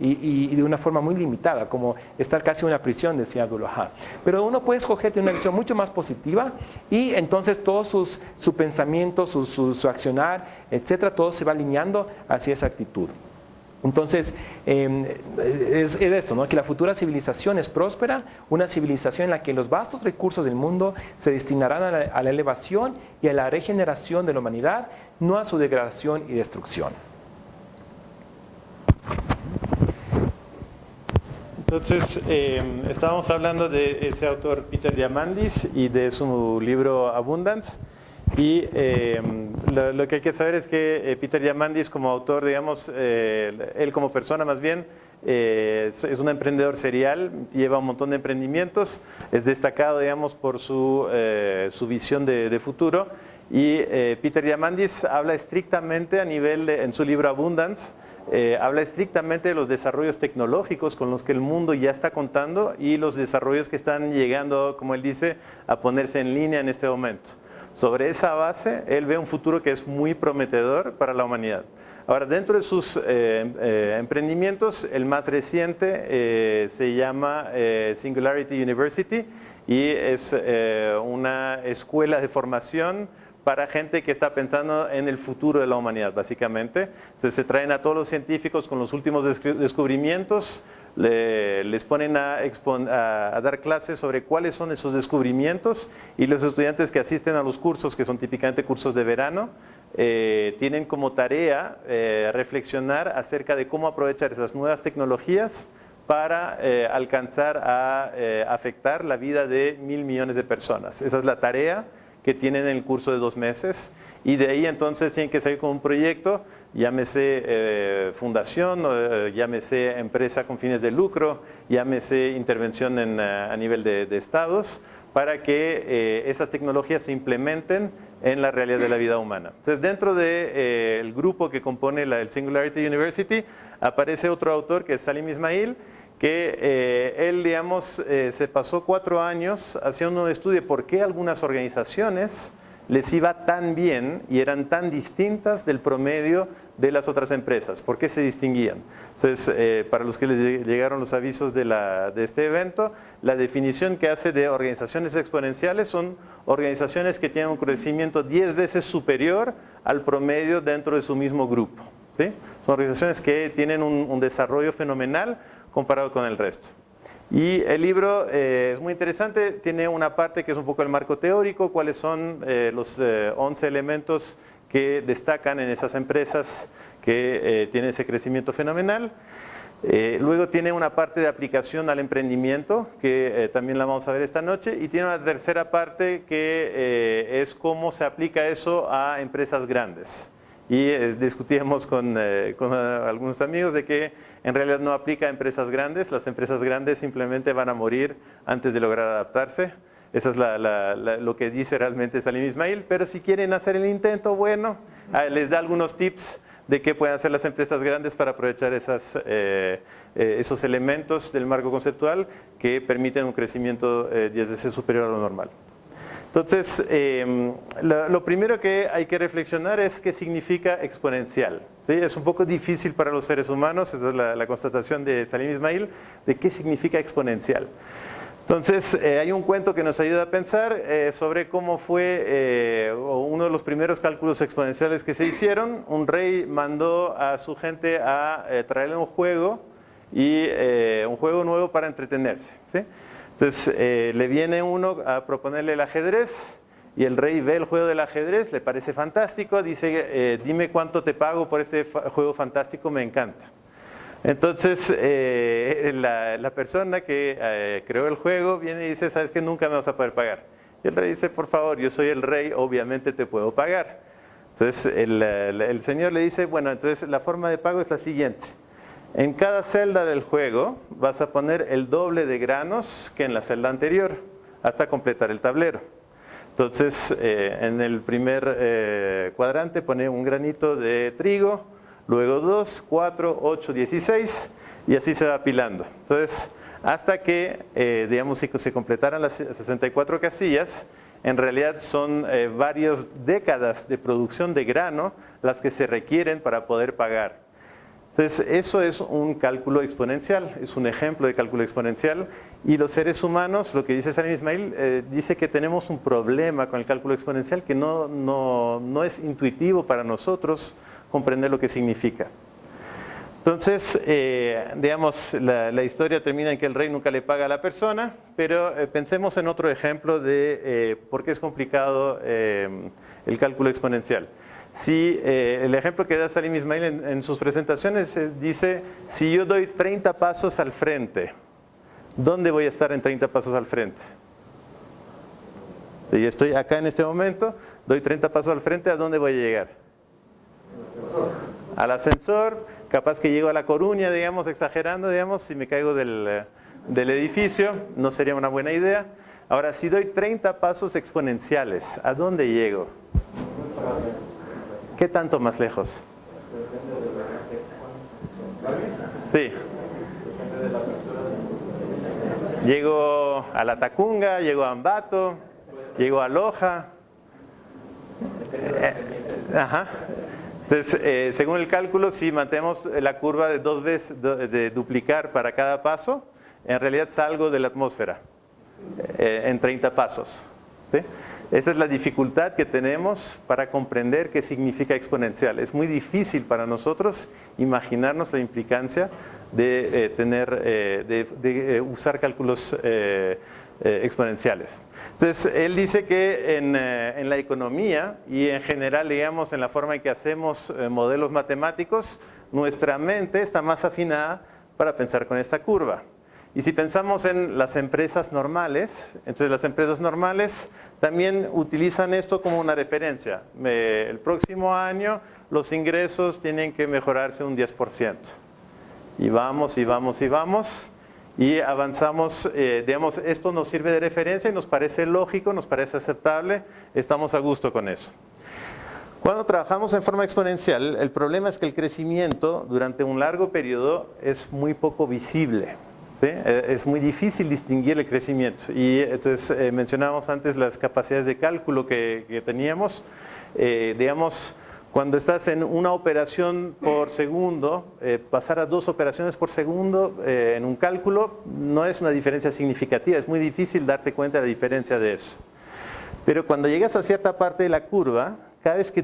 y de una forma muy limitada, como estar casi en una prisión, decía Abdu'l-Wahhab. Pero uno puede escoger tener una visión mucho más positiva y entonces todo su pensamiento, su accionar, etcétera, todo se va alineando hacia esa actitud. Entonces, es esto, ¿no? Que la futura civilización es próspera, una civilización en la que los vastos recursos del mundo se destinarán a la elevación y a la regeneración de la humanidad, no a su degradación y destrucción. Entonces, estábamos hablando de ese autor Peter Diamandis y de su libro Abundance. Y lo que hay que saber es que Peter Diamandis como autor, digamos, él como persona más bien, es un emprendedor serial, lleva un montón de emprendimientos, es destacado, digamos, por su visión de futuro. Y Peter Diamandis habla estrictamente a nivel, en su libro Abundance, habla estrictamente de los desarrollos tecnológicos con los que el mundo ya está contando y los desarrollos que están llegando, como él dice, a ponerse en línea en este momento. Sobre esa base, él ve un futuro que es muy prometedor para la humanidad. Ahora, dentro de sus emprendimientos, el más reciente se llama Singularity University y es una escuela de formación para gente que está pensando en el futuro de la humanidad, básicamente. Entonces se traen a todos los científicos con los últimos descubrimientos, les ponen a dar clases sobre cuáles son esos descubrimientos y los estudiantes que asisten a los cursos, que son típicamente cursos de verano, tienen como tarea reflexionar acerca de cómo aprovechar esas nuevas tecnologías para alcanzar a afectar la vida de 1.000 millones de personas. Esa es la tarea que tienen en el curso de 2 meses y de ahí entonces tienen que salir con un proyecto, llámese fundación, llámese empresa con fines de lucro, llámese intervención a nivel de estados, para que esas tecnologías se implementen en la realidad de la vida humana. Entonces, dentro del grupo que compone el Singularity University, aparece otro autor que es Salim Ismail, que él, digamos, se pasó 4 años haciendo un estudio de por qué algunas organizaciones les iba tan bien y eran tan distintas del promedio de las otras empresas. ¿Por qué se distinguían? Entonces, para los que les llegaron los avisos de este evento, la definición que hace de organizaciones exponenciales son organizaciones que tienen un crecimiento 10 veces superior al promedio dentro de su mismo grupo, ¿sí? Son organizaciones que tienen un desarrollo fenomenal comparado con el resto. Y el libro es muy interesante, tiene una parte que es un poco el marco teórico, cuáles son los 11 elementos que destacan en esas empresas que tienen ese crecimiento fenomenal. Luego tiene una parte de aplicación al emprendimiento, que también la vamos a ver esta noche, y tiene una tercera parte que es cómo se aplica eso a empresas grandes. Y discutíamos con algunos amigos de que en realidad no aplica a empresas grandes, las empresas grandes simplemente van a morir antes de lograr adaptarse. Eso es lo que dice realmente Salim Ismail, pero si quieren hacer el intento, bueno, les da algunos tips de qué pueden hacer las empresas grandes para aprovechar esos elementos del marco conceptual que permiten un crecimiento 10 veces superior a lo normal. Entonces, lo primero que hay que reflexionar es qué significa exponencial, ¿sí? Es un poco difícil para los seres humanos, esa es la constatación de Salim Ismail, de qué significa exponencial. Entonces, hay un cuento que nos ayuda a pensar sobre cómo fue uno de los primeros cálculos exponenciales que se hicieron. Un rey mandó a su gente a traerle un juego nuevo para entretenerse, ¿sí? Entonces, le viene uno a proponerle el ajedrez y el rey ve el juego del ajedrez, le parece fantástico, dice, dime cuánto te pago por este juego fantástico, me encanta. Entonces, la persona que creó el juego viene y dice, sabes que nunca me vas a poder pagar. Y el rey dice, por favor, yo soy el rey, obviamente te puedo pagar. Entonces, el señor le dice, bueno, entonces la forma de pago es la siguiente. En cada celda del juego vas a poner el doble de granos que en la celda anterior, hasta completar el tablero. Entonces, en el primer cuadrante pone un granito de trigo, luego 2, 4, 8, 16 y así se va apilando. Entonces, hasta que, digamos, si se completaran las 64 casillas, en realidad son varias décadas de producción de grano las que se requieren para poder pagar. Entonces, eso es un cálculo exponencial, es un ejemplo de cálculo exponencial. Y los seres humanos, lo que dice Salim Ismail, dice que tenemos un problema con el cálculo exponencial que no es intuitivo para nosotros comprender lo que significa. Entonces, digamos, la historia termina en que el rey nunca le paga a la persona, pero pensemos en otro ejemplo de por qué es complicado el cálculo exponencial. Si el ejemplo que da Salim Ismail en sus presentaciones dice, si yo doy 30 pasos al frente, ¿dónde voy a estar en 30 pasos al frente? Si estoy acá en este momento, doy 30 pasos al frente, ¿a dónde voy a llegar? Al ascensor, capaz que llego a La Coruña, digamos, exagerando, digamos, si me caigo del edificio, no sería una buena idea. Ahora, si doy 30 pasos exponenciales, ¿a dónde llego? ¿Qué tanto más lejos? Sí. Llego a La Tacunga, llego a Ambato, llego a Loja. Ajá. Entonces, según el cálculo, si mantenemos la curva de 2 veces, de duplicar para cada paso, en realidad salgo de la atmósfera en 30 pasos. ¿Sí? Esa es la dificultad que tenemos para comprender qué significa exponencial. Es muy difícil para nosotros imaginarnos la implicancia de usar cálculos exponenciales. Entonces, él dice que en la economía y en general, digamos, en la forma en que hacemos modelos matemáticos, nuestra mente está más afinada para pensar con esta curva. Y si pensamos en las empresas normales, entonces las empresas normales también utilizan esto como una referencia. El próximo año los ingresos tienen que mejorarse un 10%. Y vamos, y vamos, y vamos. Y avanzamos, digamos, esto nos sirve de referencia y nos parece lógico, nos parece aceptable, estamos a gusto con eso. Cuando trabajamos en forma exponencial, el problema es que el crecimiento durante un largo periodo es muy poco visible. ¿Sí? Es muy difícil distinguir el crecimiento. Y entonces mencionábamos antes las capacidades de cálculo que teníamos. Digamos, cuando estás en una operación por segundo, pasar a 2 operaciones por segundo en un cálculo no es una diferencia significativa, es muy difícil darte cuenta de la diferencia de eso. Pero cuando llegas a cierta parte de la curva, cada vez que